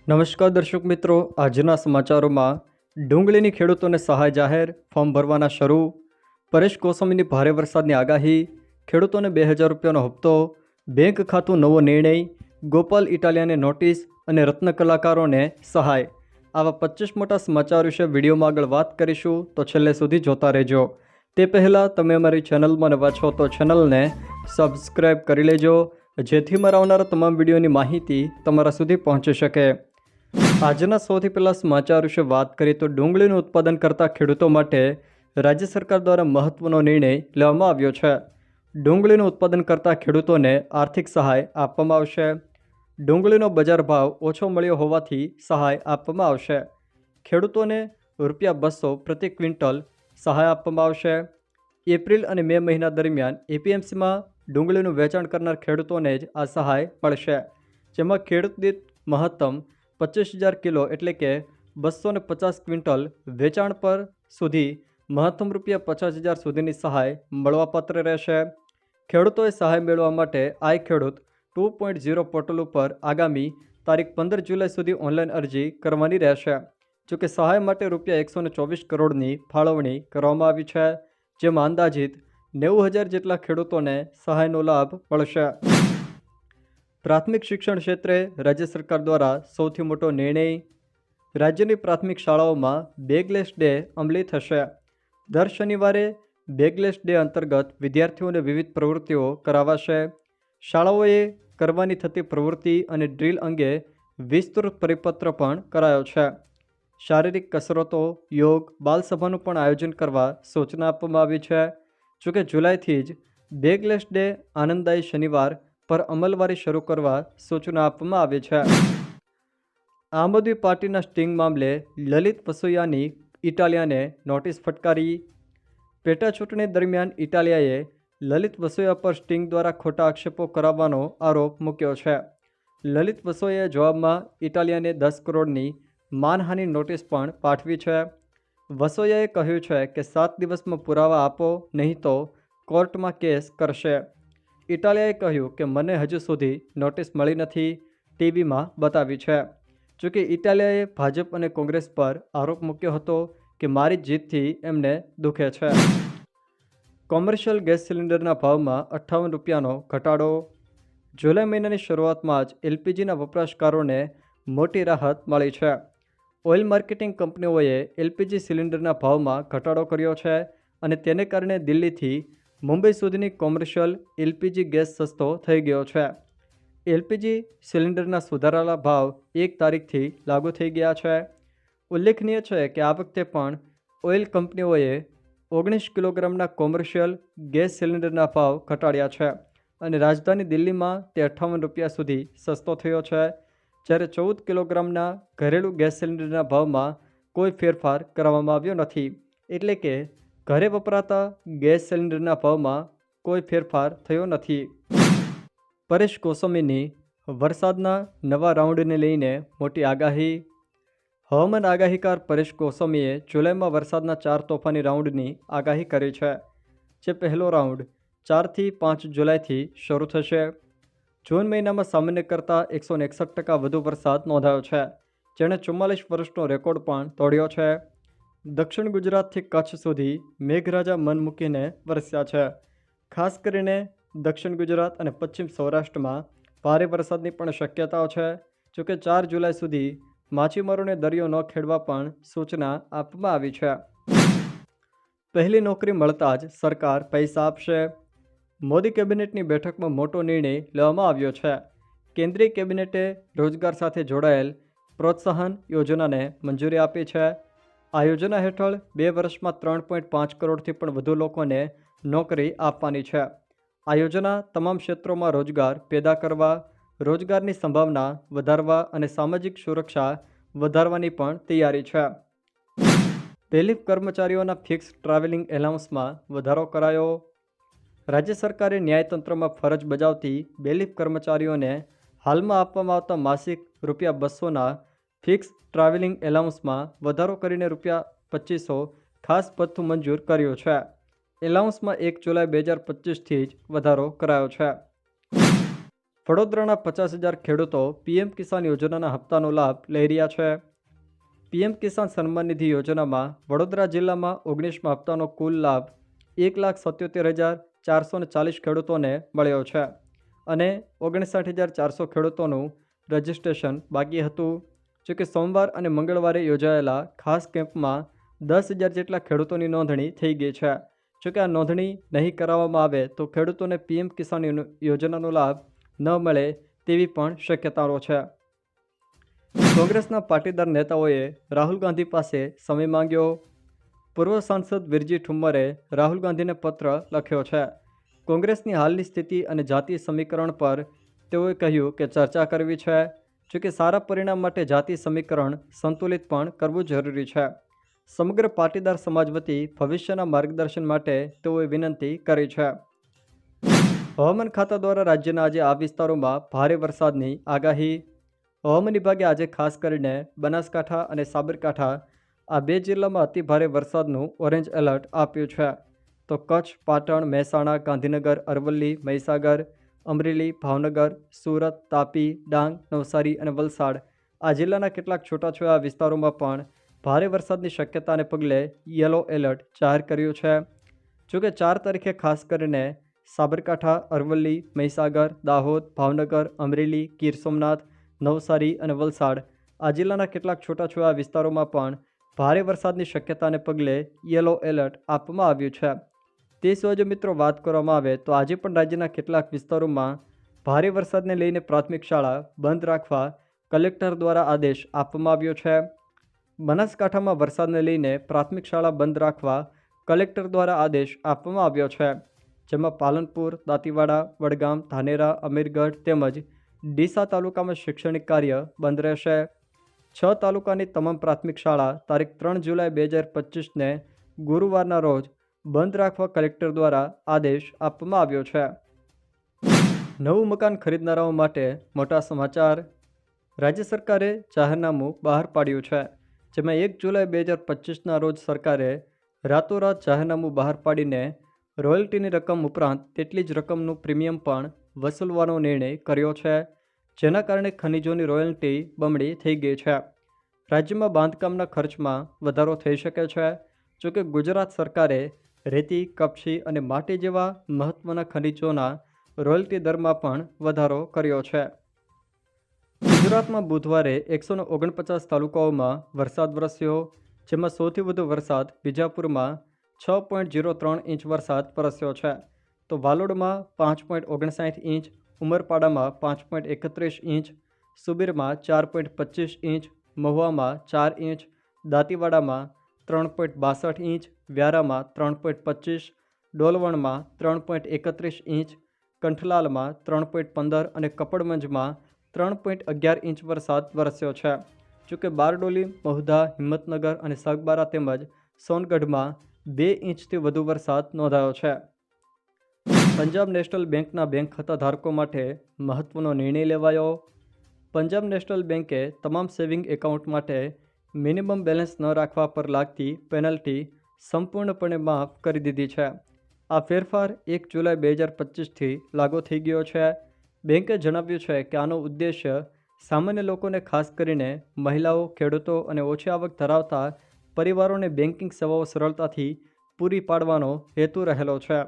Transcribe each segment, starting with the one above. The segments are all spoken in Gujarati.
નમસ્કાર દર્શક મિત્રો, આજના સમાચારોમાં ડુંગળીની ખેડૂતોને સહાય જાહેર, ફોર્મ ભરવાના શરૂ, પરેશ ગોસ્વામીની ભારે વરસાદની આગાહી, ખેડૂતોને 2000 રૂપિયાનો હપ્તો, બેંક ખાતું નવો નિર્ણય, ગોપાલ ઇટાલિયાને નોટિસ અને રત્ન કલાકારોને સહાય. આવા 25 મોટા સમાચાર વિશે વિડીયોમાં આગળ વાત કરીશું, તો છેલ્લે સુધી જોતા રહેજો. તે પહેલાં તમે અમારી ચેનલમાં નવા છો તો ચેનલને સબસ્ક્રાઈબ કરી લેજો, જેથી મારા આવનારા તમામ વિડીયોની માહિતી તમારા સુધી પહોંચી શકે. આજના સૌથી પહેલાં સમાચાર વિશે વાત કરીએ તો ડુંગળીનું ઉત્પાદન કરતા ખેડૂતો માટે રાજ્ય સરકાર દ્વારા મહત્વનો નિર્ણય લેવામાં આવ્યો છે. ડુંગળીનું ઉત્પાદન કરતા ખેડૂતોને આર્થિક સહાય આપવામાં આવશે. ડુંગળીનો બજાર ભાવ ઓછો મળ્યો હોવાથી સહાય આપવામાં આવશે. ખેડૂતોને ₹200 પ્રતિ ક્વિન્ટલ સહાય આપવામાં આવશે. એપ્રિલ અને મે મહિના દરમિયાન એપીએમસીમાં ડુંગળીનું વેચાણ કરનાર ખેડૂતોને જ આ સહાય મળશે, જેમાં ખેડૂત દીઠ મહત્તમ 25,000 કિલો એટલે કે 250 ક્વિન્ટલ વેચાણ પર સુધી મહત્તમ ₹50,000 સુધીની સહાય મળવાપાત્ર રહેશે. ખેડૂતોએ સહાય મેળવવા માટે આઈ ખેડૂત 2.0 પોર્ટલ ઉપર આગામી તારીખ 15 જુલાઈ સુધી ઓનલાઈન અરજી કરવાની રહેશે. જોકે સહાય માટે ₹124 કરોડની ફાળવણી કરવામાં આવી છે, જેમાં અંદાજિત 90,000 જેટલા ખેડૂતોને સહાયનો લાભ મળશે. પ્રાથમિક શિક્ષણ ક્ષેત્રે રાજ્ય સરકાર દ્વારા સૌથી મોટો નિર્ણય. રાજ્યની પ્રાથમિક શાળાઓમાં બેગલેસ ડે અમલી થશે. દર શનિવારે બેગલેસ ડે અંતર્ગત વિદ્યાર્થીઓને વિવિધ પ્રવૃત્તિઓ કરાવાશે. શાળાઓએ કરવાની થતી પ્રવૃત્તિ અને ડ્રીલ અંગે વિસ્તૃત પરિપત્ર પણ કરાયો છે. શારીરિક કસરતો, યોગ, બાલસભાનું પણ આયોજન કરવા સૂચના આપવામાં આવી છે. જોકે જુલાઈથી જ બેગલેસ ડે આનંદદાયી શનિવાર પર અમલવારી શરૂ કરવા સૂચના આપવામાં આવી છે. આમ આદમી પાર્ટીના સ્ટિંગ મામલે લલિત વસોયાની ઇટાલિયાને નોટિસ ફટકારી. પેટા ચૂંટણી દરમિયાન ઇટાલિયાએ લલિત વસોયા પર સ્ટિંગ દ્વારા ખોટા આક્ષેપો કરાવવાનો આરોપ મૂક્યો છે. લલિત વસોયાએ જવાબમાં ઇટાલિયાને 10 કરોડની માનહાનિ નોટિસ પણ પાઠવી છે. વસોયાએ કહ્યું છે કે 7 દિવસમાં પુરાવા આપો, નહીં તો કોર્ટમાં કેસ કરશે. ઇટાલિયાએ કહ્યું કે મને હજુ સુધી નોટિસ મળી નથી, ટીવીમાં બતાવી છે. જોકે ઇટાલિયાએ ભાજપ અને કોંગ્રેસ પર આરોપ મૂક્યો હતો કે મારી જીતથી એમને દુખે છે. કોમર્શિયલ ગેસ સિલિન્ડરના ભાવમાં ₹58નો ઘટાડો. જુલાઈ મહિનાની શરૂઆતમાં જ એલપીજીના વપરાશકારોને મોટી રાહત મળી છે. ઓઇલ માર્કેટિંગ કંપનીઓએ એલપીજી સિલિન્ડરના ભાવમાં ઘટાડો કર્યો છે અને તેને કારણે દિલ્હીથી મુંબઈ સુધીની કોમર્શિયલ એલપીજી ગેસ સસ્તો થઈ ગયો છે. એલપીજી સિલિન્ડરના સુધારેલા ભાવ 1 તારીખથી લાગુ થઈ ગયા છે. ઉલ્લેખનીય છે કે આ વખતે પણ ઓઇલ કંપનીઓએ 19 કિલોગ્રામના કોમર્શિયલ ગેસ સિલિન્ડરના ભાવ ઘટાડ્યા છે અને રાજધાની દિલ્હીમાં તે ₹58 સુધી સસ્તો થયો છે, જ્યારે 14 કિલોગ્રામના ઘરેલું ગેસ સિલિન્ડરના ભાવમાં કોઈ ફેરફાર કરવામાં આવ્યો નથી. એટલે કે ઘરે વપરાતા ગેસ સિલિન્ડરના ભાવમાં કોઈ ફેરફાર થયો નથી. પરેશ ગોસ્વામીની વરસાદના નવા રાઉન્ડને લઈને મોટી આગાહી. હવામાન આગાહીકાર પરેશ ગોસ્વામીએ જુલાઈમાં વરસાદના 4 તોફાની રાઉન્ડની આગાહી કરી છે. જે પહેલો રાઉન્ડ 4 થી 5 જુલાઈથી શરૂ થશે. જૂન મહિનામાં સામાન્ય કરતાં 161% વધુ વરસાદ નોંધાયો છે, જેણે 44 વર્ષનો રેકોર્ડ પણ તોડ્યો છે. દક્ષિણ ગુજરાતથી કચ્છ સુધી મેઘરાજા મન મૂકીને વરસ્યા છે. ખાસ કરીને દક્ષિણ ગુજરાત અને પશ્ચિમ સૌરાષ્ટ્રમાં ભારે વરસાદની પણ શક્યતાઓ છે. જોકે 4 જુલાઈ સુધી માછીમારોને દરિયો ન ખેડવા પણ સૂચના આપવામાં આવી છે. પહેલી નોકરી મળતા જ સરકાર પૈસા આપશે. મોદી કેબિનેટની બેઠકમાં મોટો નિર્ણય લેવામાં આવ્યો છે. કેન્દ્રીય કેબિનેટે રોજગાર સાથે જોડાયેલ પ્રોત્સાહન યોજનાને મંજૂરી આપી છે. આ યોજના હેઠળ 2 વર્ષમાં 3.5 કરોડથી પણ વધુ લોકોને નોકરી આપવાની છે. આ યોજના તમામ ક્ષેત્રોમાં રોજગાર પેદા કરવા, રોજગારની સંભાવના વધારવા અને સામાજિક સુરક્ષા વધારવાની પણ તૈયારી છે. બેલીફ કર્મચારીઓના ફિક્સ ટ્રાવેલિંગ એલાઉન્સમાં વધારો કરાયો. રાજ્ય સરકારે ન્યાયતંત્રમાં ફરજ બજાવતી બેલીફ કર્મચારીઓને હાલમાં આપવામાં આવતા માસિક ₹200ના ફિક્સ ટ્રાવેલિંગ એલાઉન્સમાં વધારો કરીને ₹2500 ખાસ ભથ્થું મંજૂર કર્યું છે. એલાઉન્સમાં 1 જુલાઈ 2025થી જ વધારો કરાયો છે. વડોદરાના 50,000 ખેડૂતો પીએમ કિસાન યોજનાના હપ્તાનો લાભ લઈ રહ્યા છે. પીએમ કિસાન સન્માન નિધિ યોજનામાં વડોદરા જિલ્લામાં 19મા હપ્તાનો કુલ લાભ 1,77,440 ખેડૂતોને મળ્યો છે અને 59,400 ખેડૂતોનું રજિસ્ટ્રેશન બાકી હતું. જોકે સોમવાર અને મંગળવારે યોજાયેલા ખાસ કેમ્પમાં 10,000 જેટલા ખેડૂતોની નોંધણી થઈ ગઈ છે. જોકે આ નોંધણી નહીં કરાવવામાં આવે તો ખેડૂતોને પીએમ કિસાન યોજનાનો લાભ ન મળે તેવી પણ શક્યતાઓ છે. કોંગ્રેસના પાટીદાર નેતાઓએ રાહુલ ગાંધી પાસે સમય માંગ્યો. પૂર્વ સાંસદ વિરજી ઠુમ્મરે રાહુલ ગાંધીને પત્ર લખ્યો છે. કોંગ્રેસની હાલની સ્થિતિ અને જાતિ સમીકરણ પર તેઓએ કહ્યું કે ચર્ચા કરવી છે. જોકે સારા પરિણામ માટે જાતિ સમીકરણ સંતુલિત પણ કરવું જરૂરી છે. સમગ્ર પાટીદાર સમાજ વતી ભવિષ્યના માર્ગદર્શન માટે તેઓએ વિનંતી કરી છે. હવામાન ખાતા દ્વારા રાજ્યના આજે આ વિસ્તારોમાં ભારે વરસાદની આગાહી. હવામાન વિભાગે આજે ખાસ કરીને બનાસકાંઠા અને સાબરકાંઠા આ બે જિલ્લામાં અતિભારે વરસાદનું ઓરેન્જ એલર્ટ આપ્યું છે. તો કચ્છ, પાટણ, મહેસાણા, ગાંધીનગર, અરવલ્લી, મહીસાગર, અમરેલી, ભાવનગર, સુરત, તાપી, ડાંગ, નવસારી અને વલસાડ આ જિલ્લાના કેટલાક છૂટાછવાયા વિસ્તારોમાં પણ ભારે વરસાદની શક્યતાને પગલે યલો એલર્ટ જાહેર કર્યું છે. જોકે 4 તારીખે ખાસ કરીને સાબરકાંઠા, અરવલ્લી, મહીસાગર, દાહોદ, ભાવનગર, અમરેલી, ગીર સોમનાથ, નવસારી અને વલસાડ આ જિલ્લાના કેટલાક છૂટાછવાયા વિસ્તારોમાં પણ ભારે વરસાદની શક્યતાને પગલે યલો એલર્ટ આપવામાં આવ્યું છે. તે સિવાય જો મિત્રો વાત કરવામાં આવે તો આજે પણ રાજ્યના કેટલાક વિસ્તારોમાં ભારે વરસાદને લઈને પ્રાથમિક શાળા બંધ રાખવા કલેક્ટર દ્વારા આદેશ આપવામાં આવ્યો છે. બનાસકાંઠામાં વરસાદને લઈને પ્રાથમિક શાળા બંધ રાખવા કલેક્ટર દ્વારા આદેશ આપવામાં આવ્યો છે. જેમાં પાલનપુર, દાંતીવાડા, વડગામ, ધાનેરા, અમીરગઢ તેમજ ડીસા તાલુકામાં શૈક્ષણિક કાર્ય બંધ રહેશે. 6 તાલુકાની તમામ પ્રાથમિક શાળા તારીખ 3 જુલાઈ 2025ને ગુરુવારના રોજ બંધ રાખવા કલેક્ટર દ્વારા આદેશ આપવામાં આવ્યો છે. નવું મકાન ખરીદનારાઓ માટે મોટા સમાચાર. રાજ્ય સરકારે જાહેરનામું બહાર પાડ્યું છે. જેમાં 1 જુલાઈ 2025ના રોજ સરકારે રાતોરાત જાહેરનામું બહાર પાડીને રોયલ્ટીની રકમ ઉપરાંત તેટલી જ રકમનું પ્રીમિયમ પણ વસૂલવાનો નિર્ણય કર્યો છે. જેના કારણે ખનિજોની રોયલ્ટી બમણી થઈ ગઈ છે. રાજ્યમાં બાંધકામના ખર્ચમાં વધારો થઈ શકે છે. જોકે ગુજરાત સરકારે રેતી, કપચી અને માટી જેવા મહત્ત્વના ખનિજોના રોયલ્ટી દરમાં પણ વધારો કર્યો છે. ગુજરાતમાં બુધવારે 149 તાલુકાઓમાં વરસાદ વરસ્યો. જેમાં સૌથી વધુ વરસાદ વિજાપુરમાં 6.03 ઇંચ વરસાદ વરસ્યો છે. તો વાલોડમાં 5.59 ઇંચ, ઉમરપાડામાં 5.31 ઇંચ, સુબીરમાં 4.25 ઇંચ, મહુવામાં 4 ઇંચ, દાંતીવાડામાં 3.62 ઇંચ, વ્યારામાં 3.25, ડોલવણમાં 3.31 ઇંચ, કંઠલાલમાં 3.15 અને કપડવંજમાં 3.11 ઇંચ વરસાદ વરસ્યો છે. જોકે બારડોલી, મહુધા, હિંમતનગર અને સાગબારા તેમજ સોનગઢમાં 2 ઇંચથી વધુ વરસાદ નોંધાયો છે. પંજાબ નેશનલ બેંકના બેંક ખાતા ધારકો માટે મહત્વનો નિર્ણય લેવાયો. પંજાબ નેશનલ બેંકે તમામ સેવિંગ એકાઉન્ટ માટે મિનિમમ બેલેન્સ ન રાખવા પર લાગતી પેનલ્ટી સંપૂર્ણપણે માફ કરી દીધી છે. આ ફેરફાર 1 જુલાઈ 2025થી લાગુ થઈ ગયો છે. બેંકે જણાવ્યું છે કે આનો ઉદ્દેશ્ય સામાન્ય લોકોને, ખાસ કરીને મહિલાઓ, ખેડૂતો અને ઓછી આવક ધરાવતા પરિવારોને બેન્કિંગ સેવાઓ સરળતાથી પૂરી પાડવાનો હેતુ રહેલો છે.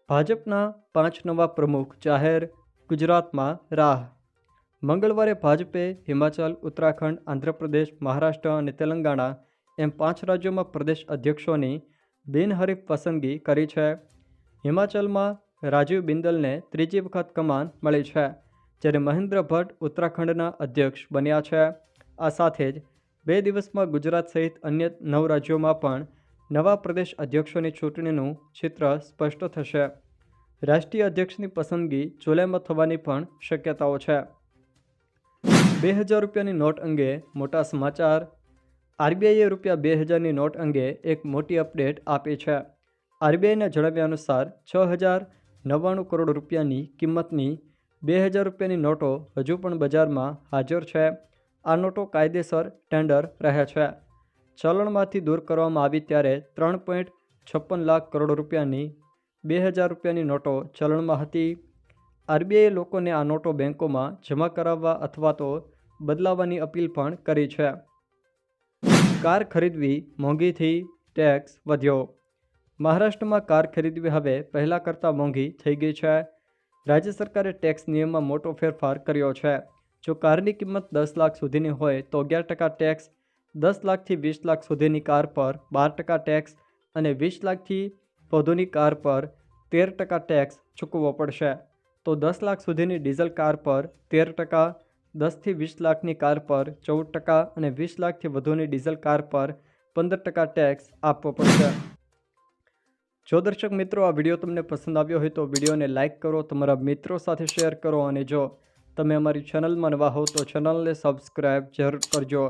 ભાજપના 5 નવા પ્રમુખ જાહેર. ગુજરાતમાં રાહ. મંગળવારે ભાજપે હિમાચલ, ઉત્તરાખંડ, આંધ્રપ્રદેશ, મહારાષ્ટ્ર અને તેલંગાણા એમ 5 રાજ્યોમાં પ્રદેશ અધ્યક્ષોની બિનહરીફ પસંદગી કરી છે. હિમાચલમાં રાજીવ બિંદલને 3જી વખત કમાન મળી છે, જ્યારે મહેન્દ્ર ભટ્ટ ઉત્તરાખંડના અધ્યક્ષ બન્યા છે. આ સાથે જ 2 દિવસમાં ગુજરાત સહિત અન્ય 9 રાજ્યોમાં પણ નવા પ્રદેશ અધ્યક્ષોની ચૂંટણીનું ચિત્ર સ્પષ્ટ થશે. રાષ્ટ્રીય અધ્યક્ષની પસંદગી જુલાઈમાં થવાની પણ શક્યતાઓ છે. 2000 રૂપિયાની નોટ અંગે મોટા સમાચાર. આરબીઆઈએ ₹2000ની નોટ અંગે એક મોટી અપડેટ આપી છે. આરબીઆઈના જણાવ્યા અનુસાર 6,099 કરોડ રૂપિયાની કિંમતની 2000 રૂપિયાની નોટો હજુ પણ બજારમાં હાજર છે. આ નોટો કાયદેસર ટેન્ડર રહે છે. ચલણમાંથી દૂર કરવામાં આવી ત્યારે 3.56 લાખ કરોડ રૂપિયાની 2000 રૂપિયાની નોટો ચલણમાં હતી. આરબીઆઈએ લોકોને આ નોટો બેંકોમાં જમા કરાવવા અથવા તો બદલાવવાની અપીલ પણ કરી છે. કાર ખરીદવી મોંઘીથી ટેક્સ વધ્યો. મહારાષ્ટ્રમાં કાર ખરીદવી હવે પહેલાં કરતાં મોંઘી થઈ ગઈ છે. રાજ્ય સરકારે ટેક્સ નિયમમાં મોટો ફેરફાર કર્યો છે. જો કારની કિંમત 10 લાખ સુધીની હોય તો 11% ટેક્સ, 10 લાખથી 20 લાખ સુધીની કાર પર 12% ટેક્સ અને 20 લાખથી વધુની કાર પર 13% ટેક્સ ચૂકવવો પડશે. તો 10 લાખ સુધીની ડીઝલ કાર પર 13%, 10થી 20 લાખની કાર પર 14% અને 20 લાખથી વધુની ડીઝલ કાર પર 15% ટેક્સ આપવો પડશે. જો દર્શક મિત્રો આ વિડીયો તમને પસંદ આવ્યો હોય તો વિડીયોને લાઇક કરો, તમારા મિત્રો સાથે શેર કરો અને જો તમે અમારી ચેનલમાં નવા હો તો ચેનલને સબસ્ક્રાઈબ જરૂર કરજો,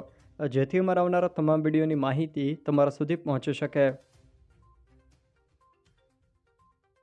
જેથી અમારા આવનારા તમામ વિડીયોની માહિતી તમારા સુધી પહોંચી શકે.